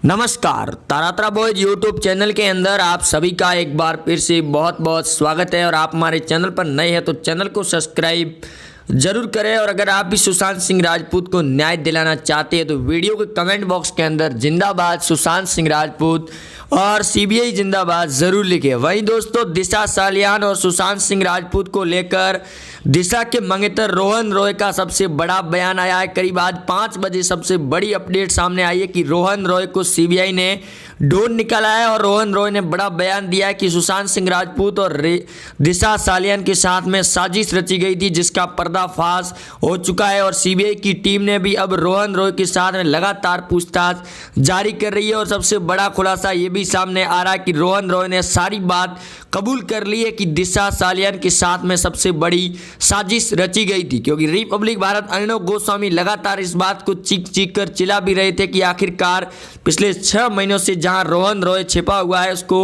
नमस्कार, तारात्रा boys YouTube channel के अंदर आप सभी का एक बार फिर से बहुत बहुत स्वागत है। और आप हमारे चैनल पर नए हैं तो चैनल को सब्सक्राइब जरूर करें। और अगर आप भी सुशांत सिंह राजपूत को न्याय दिलाना चाहते हैं तो वीडियो के कमेंट बॉक्स के अंदर जिंदाबाद सुशांत सिंह राजपूत और सीबीआई जिंदाबाद जरूर लिखें। वहीं दोस्तों, दिशा सालियान और सुशांत सिंह राजपूत को लेकर दिशा के मंगेतर रोहन रॉय का सबसे बड़ा बयान आया है। करीब आज 5 बजे सबसे बड़ी अपडेट सामने आई है कि रोहन रॉय को सीबीआई ने ढूंढ निकाला है। और रोहन रॉय ने बड़ा बयान दिया है कि सुशांत सिंह राजपूत और दिशा सालियान के साथ में साजिश रची गई थी, जिसका पर्दाफाश हो चुका है। और सीबीआई की टीम ने भी अब रोहन रॉय के साथ में लगातार पूछताछ जारी कर रही है। और सबसे बड़ा खुलासा ये भी सामने आ रहा है कि रोहन रॉय ने सारी बात कबूल कर ली है कि दिशा सालियान के साथ में सबसे बड़ी साजिश रची गई थी। क्योंकि रिपब्लिक भारत अर्णव गोस्वामी लगातार इस बात को चीख चीख कर चिल्ला भी रहे थे कि आखिरकार पिछले 6 महीनों से जहां रोहन रॉय छिपा हुआ है उसको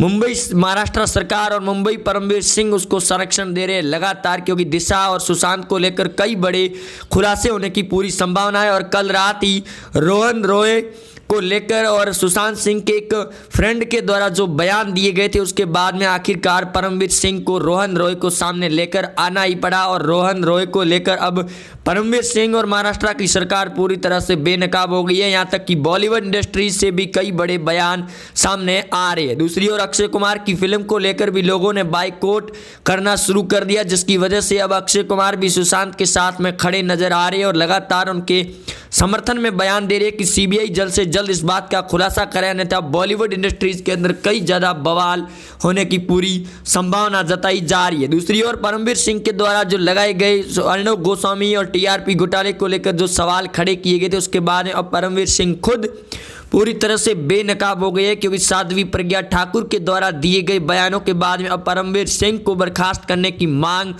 मुंबई महाराष्ट्र सरकार और मुंबई परमवीर सिंह उसको संरक्षण दे रहे हैं लगातार। क्योंकि दिशा और सुशांत को लेकर कई बड़े खुलासे होने की पूरी संभावना है। और कल रात ही रोहन रॉय को लेकर और सुशांत सिंह के एक फ्रेंड के द्वारा जो बयान दिए गए थे उसके बाद में आखिरकार परमवीर सिंह को रोहन रॉय को सामने लेकर आना ही पड़ा। और रोहन रॉय को लेकर अब परमवीर सिंह और महाराष्ट्र की सरकार पूरी तरह से बेनकाब हो गई है। यहाँ तक कि बॉलीवुड इंडस्ट्री से भी कई बड़े बयान सामने आ रहे हैं। दूसरी ओर अक्षय कुमार की फिल्म को लेकर भी लोगों ने बाइकआउट करना शुरू कर दिया, जिसकी वजह से अब अक्षय कुमार भी सुशांत के साथ में खड़े नजर आ रहे हैं और लगातार उनके समर्थन में बयान दे रहे हैं कि सीबीआई जल्द से जल्द इस बात का खुलासा करे, अन्यथा बॉलीवुड इंडस्ट्रीज के अंदर कई ज्यादा बवाल होने की पूरी संभावना जताई जा रही है। दूसरी ओर परमवीर सिंह के द्वारा जो लगाए गए अर्णव गोस्वामी और टीआरपी घोटाले को लेकर जो सवाल खड़े किए गए थे उसके बाद अब परमवीर सिंह खुद पूरी तरह से बेनकाब हो गए हैं। क्योंकि साध्वी प्रज्ञा ठाकुर के द्वारा दिए गए बयानों के बाद में अब परमवीर सिंह को बर्खास्त करने की मांग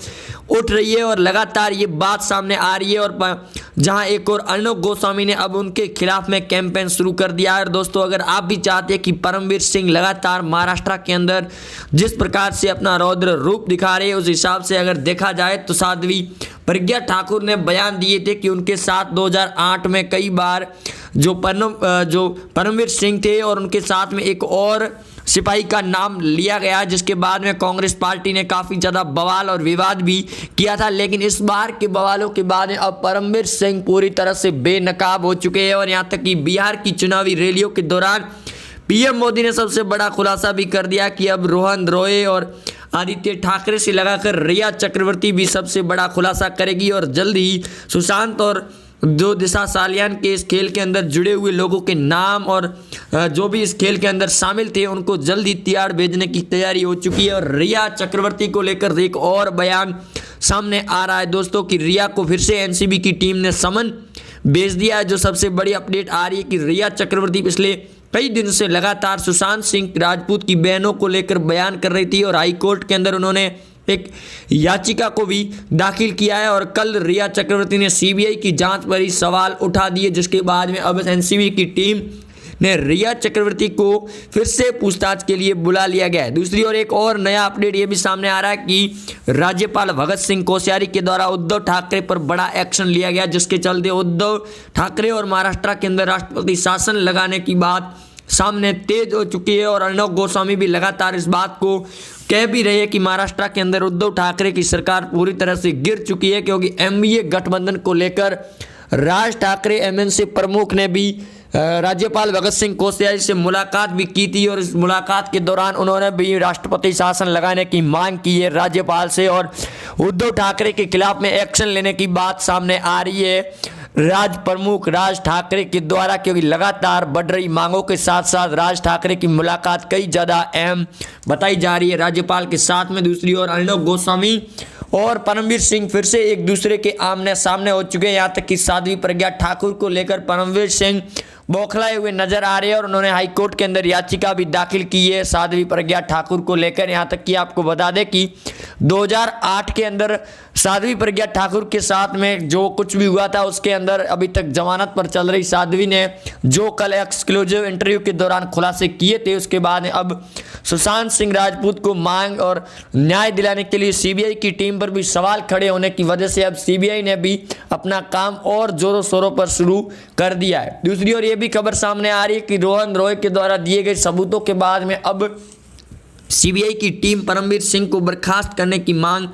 उठ रही है और लगातार ये बात सामने आ रही है। और जहां एक और अर्णव गोस्वामी ने अब उनके खिलाफ में कैंपेन शुरू कर दिया है। और दोस्तों, अगर आप भी चाहते हैं कि परमवीर सिंह लगातार महाराष्ट्र के अंदर जिस प्रकार से अपना रौद्र रूप दिखा रहे हैं उस हिसाब से अगर देखा जाए तो साध्वी प्रज्ञा ठाकुर ने बयान दिए थे कि उनके साथ 2008 में कई बार जो परमवीर सिंह थे और उनके साथ में एक और सिपाही का नाम लिया गया, जिसके बाद में कांग्रेस पार्टी ने काफ़ी ज़्यादा बवाल और विवाद भी किया था। लेकिन इस बार के बवालों के बाद अब परमवीर सिंह पूरी तरह से बेनकाब हो चुके हैं। और यहाँ तक कि बिहार की चुनावी रैलियों के दौरान पीएम मोदी ने सबसे बड़ा खुलासा भी कर दिया कि अब रोहन रॉय और आदित्य ठाकरे से लगाकर रिया चक्रवर्ती भी सबसे बड़ा खुलासा करेगी। और जल्द ही सुशांत और जो दिशा सालियान के इस खेल के अंदर जुड़े हुए लोगों के नाम और जो भी इस खेल के अंदर शामिल थे उनको जल्द ही तिहाड़ भेजने की तैयारी हो चुकी है। और रिया चक्रवर्ती को लेकर एक और बयान सामने आ रहा है दोस्तों कि रिया को फिर से एनसीबी की टीम ने समन भेज दिया है। जो सबसे बड़ी अपडेट आ रही है कि रिया चक्रवर्ती पिछले कई दिन से लगातार सुशांत सिंह राजपूत की बहनों को लेकर बयान कर रही थी और हाईकोर्ट के अंदर उन्होंने एक याचिका को भी दाखिल किया है। और कल रिया चक्रवर्ती ने सीबीआई की जांच पर ही सवाल उठा दिए, जिसके बाद में अब एनसीबी की टीम ने रिया चक्रवर्ती को फिर से पूछताछ के लिए बुला लिया गया है। दूसरी ओर एक और नया अपडेट ये भी सामने आ रहा है कि राज्यपाल भगत सिंह कोश्यारी के द्वारा उद्धव ठाकरे पर बड़ा एक्शन लिया गया, जिसके चलते उद्धव ठाकरे और महाराष्ट्र के अंदर राष्ट्रपति शासन लगाने की बात सामने तेज हो चुकी है। और अर्णव गोस्वामी भी लगातार इस बात को कह भी रहे हैं कि महाराष्ट्र के अंदर उद्धव ठाकरे की सरकार पूरी तरह से गिर चुकी है। क्योंकि एमवीए गठबंधन को लेकर राज ठाकरे एमएनसी प्रमुख ने भी राज्यपाल भगत सिंह कोश्यारी से मुलाकात भी की थी। और इस मुलाकात के दौरान उन्होंने भी राष्ट्रपति शासन लगाने की मांग की है राज्यपाल से और उद्धव ठाकरे के खिलाफ में एक्शन लेने की बात सामने आ रही है राज प्रमुख राज ठाकरे के द्वारा। क्योंकि लगातार बढ़ रही मांगों के साथ साथ राज ठाकरे की मुलाकात कई ज़्यादा अहम बताई जा रही है राज्यपाल के साथ में। दूसरी ओर अर्णव गोस्वामी और परमवीर सिंह फिर से एक दूसरे के आमने सामने हो चुके हैं। यहाँ तक कि साध्वी प्रज्ञा ठाकुर को लेकर परमवीर सिंह बौखलाए हुए नजर आ रहे हैं और उन्होंने हाईकोर्ट के अंदर याचिका भी दाखिल की है साध्वी प्रज्ञा ठाकुर को लेकर। यहाँ तक कि आपको बता दें कि 2008 के अंदर साध्वी प्रज्ञा ठाकुर के साथ में जो कुछ भी हुआ था उसके अंदर अभी तक जमानत पर चल रही साध्वी ने जो कल एक्सक्लूसिव इंटरव्यू के दौरान खुलासे किए थे, उसके बाद अब सुशांत सिंह राजपूत को मांग और न्याय दिलाने के लिए सीबीआई की टीम पर भी सवाल खड़े होने की वजह से अब सीबीआई ने भी अपना काम और जोरों शोरों पर शुरू कर दिया है। दूसरी ओर ये भी खबर सामने आ रही है कि रोहन रॉय के द्वारा दिए गए सबूतों के बाद में अब सीबीआई की टीम परमवीर सिंह को बर्खास्त करने की मांग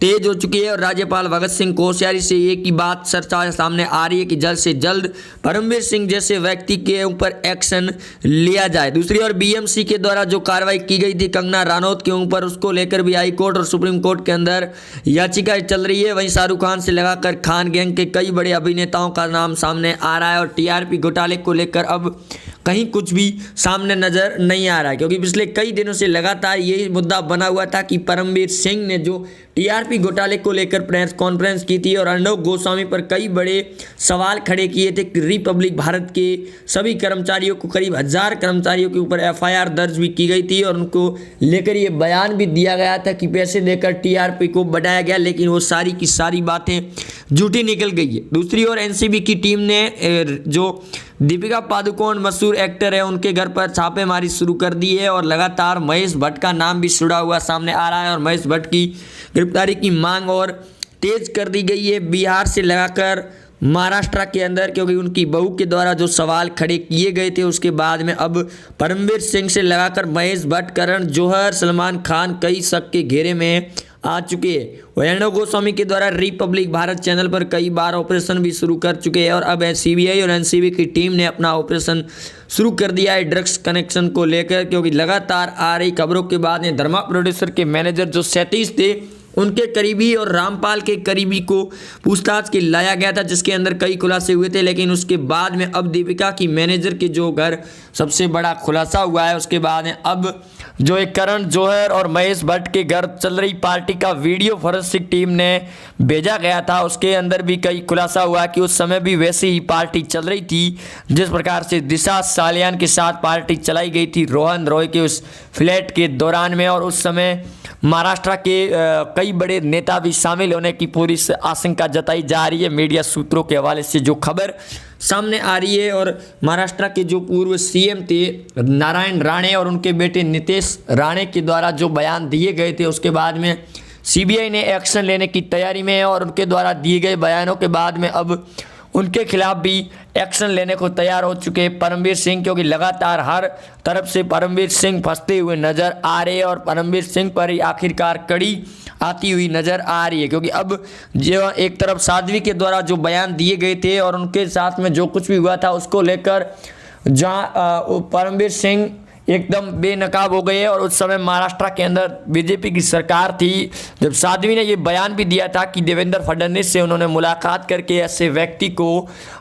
तेज हो चुकी है और राज्यपाल भगत सिंह कोश्यारी से एक ही बात चर्चा सामने आ रही है कि जल्द से जल्द परमवीर सिंह जैसे व्यक्ति के ऊपर एक्शन लिया जाए। दूसरी ओर बीएमसी के द्वारा जो कार्रवाई की गई थी कंगना रनौत के ऊपर, उसको लेकर भी हाई कोर्ट और सुप्रीम कोर्ट के अंदर याचिकाएं चल रही है। वहीं शाहरुख खान से लगाकर खान गैंग के कई बड़े अभिनेताओं का नाम सामने आ रहा है और टीआरपी घोटाले को लेकर अब कहीं कुछ भी सामने नजर नहीं आ रहा है, क्योंकि पिछले कई दिनों से लगातार यही मुद्दा बना हुआ था कि परमवीर सिंह ने जो टीआरपी घोटाले को लेकर प्रेस कॉन्फ्रेंस की थी और अर्णव गोस्वामी पर कई बड़े सवाल खड़े किए थे कि रिपब्लिक भारत के सभी कर्मचारियों को, करीब 1000 कर्मचारियों के ऊपर एफआईआर दर्ज भी की गई थी और उनको लेकर ये बयान भी दिया गया था कि पैसे देकर टीआरपी को बढ़ाया गया, लेकिन वो सारी की सारी बातें झूठी निकल गई है। दूसरी ओर एनसीबी की टीम ने जो दीपिका पादुकोण मशहूर एक्टर है उनके घर पर छापेमारी शुरू कर दी है और लगातार महेश भट्ट का नाम भी जुड़ा हुआ सामने आ रहा है और महेश भट्ट की गिरफ्तारी की मांग और तेज कर दी गई है बिहार से लगाकर महाराष्ट्र के अंदर, क्योंकि उनकी बहू के द्वारा जो सवाल खड़े किए गए थे उसके बाद में अब परमवीर सिंह से लगाकर महेश भट्ट, करण जौहर, सलमान खान कई शक के घेरे में आ चुके हैं। अर्णव गोस्वामी के द्वारा रिपब्लिक भारत चैनल पर कई बार ऑपरेशन भी शुरू कर चुके हैं और अब सीबीआई और एनसीबी की टीम ने अपना ऑपरेशन शुरू कर दिया है ड्रग्स कनेक्शन को लेकर, क्योंकि लगातार आ रही खबरों के बाद में धर्मा प्रोड्यूसर के मैनेजर जो सतीश थे उनके करीबी और रामपाल के करीबी को पूछताछ के लाया गया था, जिसके अंदर कई खुलासे हुए थे। लेकिन उसके बाद में अब दीपिका की मैनेजर के जो घर सबसे बड़ा खुलासा हुआ है, उसके बाद में अब जो एक करण जौहर और महेश भट्ट के घर चल रही पार्टी का वीडियो फॉरेंसिक टीम ने भेजा गया था, उसके अंदर भी कई खुलासा हुआ कि उस समय भी वैसे ही पार्टी चल रही थी जिस प्रकार से दिशा सालियान के साथ पार्टी चलाई गई थी रोहन रॉय के उस फ्लैट के दौरान में, और उस समय महाराष्ट्र के कई बड़े नेता भी शामिल होने की पूरी आशंका जताई जा रही है मीडिया सूत्रों के हवाले से जो खबर सामने आ रही है। और महाराष्ट्र के जो पूर्व सीएम थे नारायण राणे और उनके बेटे नीतीश राणे के द्वारा जो बयान दिए गए थे, उसके बाद में सीबीआई ने एक्शन लेने की तैयारी में है और उनके द्वारा दिए गए बयानों के बाद में अब उनके खिलाफ भी एक्शन लेने को तैयार हो चुके हैं परमवीर सिंह, क्योंकि लगातार हर तरफ से परमवीर सिंह फंसते हुए नजर आ रहे हैं और परमवीर सिंह पर ही आखिरकार कड़ी आती हुई नजर आ रही है। क्योंकि अब जो एक तरफ साध्वी के द्वारा जो बयान दिए गए थे और उनके साथ में जो कुछ भी हुआ था उसको लेकर जहां परमवीर सिंह एकदम बेनकाब हो गए और उस समय महाराष्ट्र के अंदर बीजेपी की सरकार थी, जब साध्वी ने ये बयान भी दिया था कि देवेंद्र फडणवीस से उन्होंने मुलाकात करके ऐसे व्यक्ति को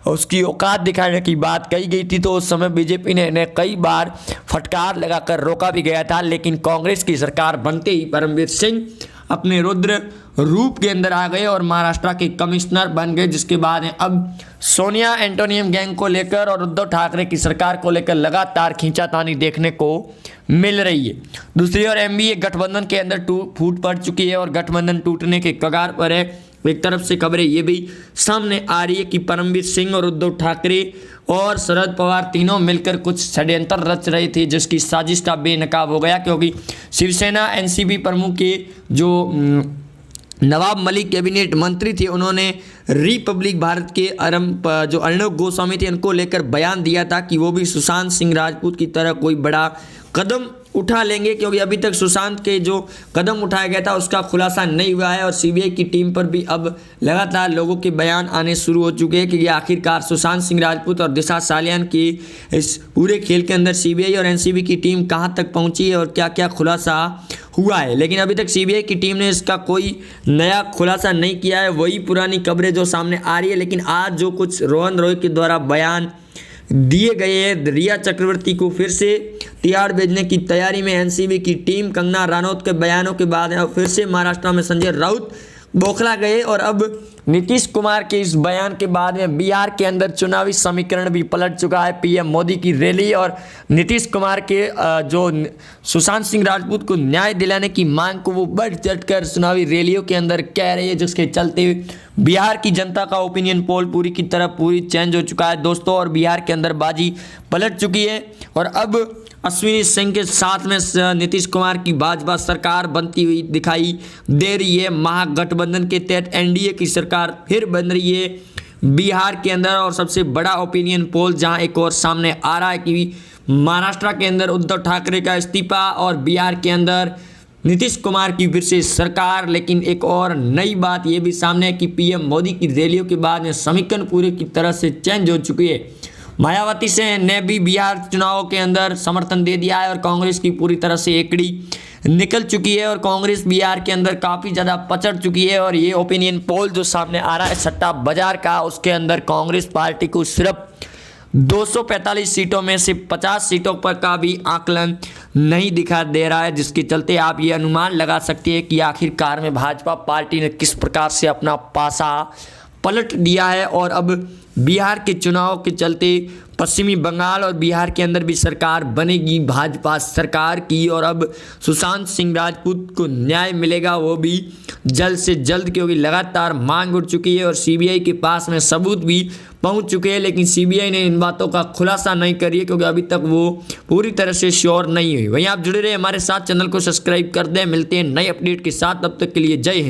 उसकी औकात दिखाने की बात कही गई थी, तो उस समय बीजेपी ने इन्हें कई बार फटकार लगाकर रोका भी गया था। लेकिन कांग्रेस की सरकार बनते ही परमवीर सिंह अपने रुद्र रूप के अंदर आ गए और महाराष्ट्र के कमिश्नर बन गए, जिसके बाद अब सोनिया एंटोनियम गैंग को लेकर और उद्धव ठाकरे की सरकार को लेकर लगातार खींचातानी देखने को मिल रही है। दूसरी ओर एनडीए गठबंधन के अंदर फूट पड़ चुकी है और गठबंधन टूटने के कगार पर है। एक तरफ से खबरें ये भी सामने आ रही है कि परमवीर सिंह और उद्धव ठाकरे और शरद पवार तीनों मिलकर कुछ षड्यंत्र रच रहे थे, जिसकी साजिश का बेनकाब हो गया, क्योंकि शिवसेना एनसीपी प्रमुख के जो नवाब मलिक कैबिनेट मंत्री थे उन्होंने रिपब्लिक भारत के जो अर्णव गोस्वामी थे उनको लेकर बयान दिया था कि वो भी सुशांत सिंह राजपूत की तरह कोई बड़ा कदम उठा लेंगे, क्योंकि अभी तक सुशांत के जो कदम उठाया गया था उसका खुलासा नहीं हुआ है और सीबीआई की टीम पर भी अब लगातार लोगों के बयान आने शुरू हो चुके हैं कि आखिरकार सुशांत सिंह राजपूत और दिशा सालियान की इस पूरे खेल के अंदर सीबीआई और एनसीबी की टीम कहां तक पहुंची है और क्या क्या खुलासा हुआ है। लेकिन अभी तक सीबीआई की टीम ने इसका कोई नया खुलासा नहीं किया है, वही पुरानी खबरें जो सामने आ रही है। लेकिन आज जो कुछ रोहन रॉय के द्वारा बयान दिए गए हैं, रिया चक्रवर्ती को फिर से तिहाड़ भेजने की तैयारी में एनसीबी की टीम, कंगना रनौत के बयानों के बाद फिर से महाराष्ट्र में संजय राउत बौखला गए और अब नीतीश कुमार के इस बयान के बाद में बिहार के अंदर चुनावी समीकरण भी पलट चुका है। पीएम मोदी की रैली और नीतीश कुमार के जो सुशांत सिंह राजपूत को न्याय दिलाने की मांग को वो बढ़ चढ़कर चुनावी रैलियों के अंदर कह रही है, जिसके चलते बिहार की जनता का ओपिनियन पोल पूरी चेंज हो चुका है दोस्तों, और बिहार के अंदर बाजी पलट चुकी है। और अब अश्विनी सिंह के साथ में नीतीश कुमार की भाजपा सरकार बनती हुई दिखाई दे रही है। महागठबंधन के तहत एनडीए की सरकार फिर बन रही है बिहार के अंदर। और सबसे बड़ा ओपिनियन पोल जहां एक और सामने आ रहा है कि महाराष्ट्र के अंदर उद्धव ठाकरे का इस्तीफा और बिहार के अंदर नीतीश कुमार की फिर से सरकार। लेकिन एक और नई बात यह भी सामने है कि पीएम मोदी की रैलियों के बाद में समीकरण पूरी की तरह से चेंज हो चुकी है। मायावती ने भी बिहार चुनावों के अंदर समर्थन दे दिया है और कांग्रेस की पूरी तरह से एकड़ी निकल चुकी है और कांग्रेस बिहार के अंदर काफ़ी ज़्यादा पचड़ चुकी है। और ये ओपिनियन पोल जो सामने आ रहा है सट्टा बाजार का, उसके अंदर कांग्रेस पार्टी को सिर्फ 245 सीटों में से 50 सीटों पर का भी आकलन नहीं दिखा दे रहा है, जिसके चलते आप ये अनुमान लगा सकते हैं कि आखिरकार में भाजपा पार्टी ने किस प्रकार से अपना पासा पलट दिया है। और अब बिहार के चुनाव के चलते पश्चिमी बंगाल और बिहार के अंदर भी सरकार बनेगी भाजपा सरकार की। और अब सुशांत सिंह राजपूत को न्याय मिलेगा, वो भी जल्द से जल्द, क्योंकि लगातार मांग उठ चुकी है और सीबीआई के पास में सबूत भी पहुंच चुके हैं। लेकिन सीबीआई ने इन बातों का खुलासा नहीं करी है क्योंकि अभी तक वो पूरी तरह से श्योर नहीं हुई। वहीं आप जुड़े रहे हमारे साथ, चैनल को सब्सक्राइब कर दें। मिलते हैं नए अपडेट के साथ, तब तक के लिए जय हिंद।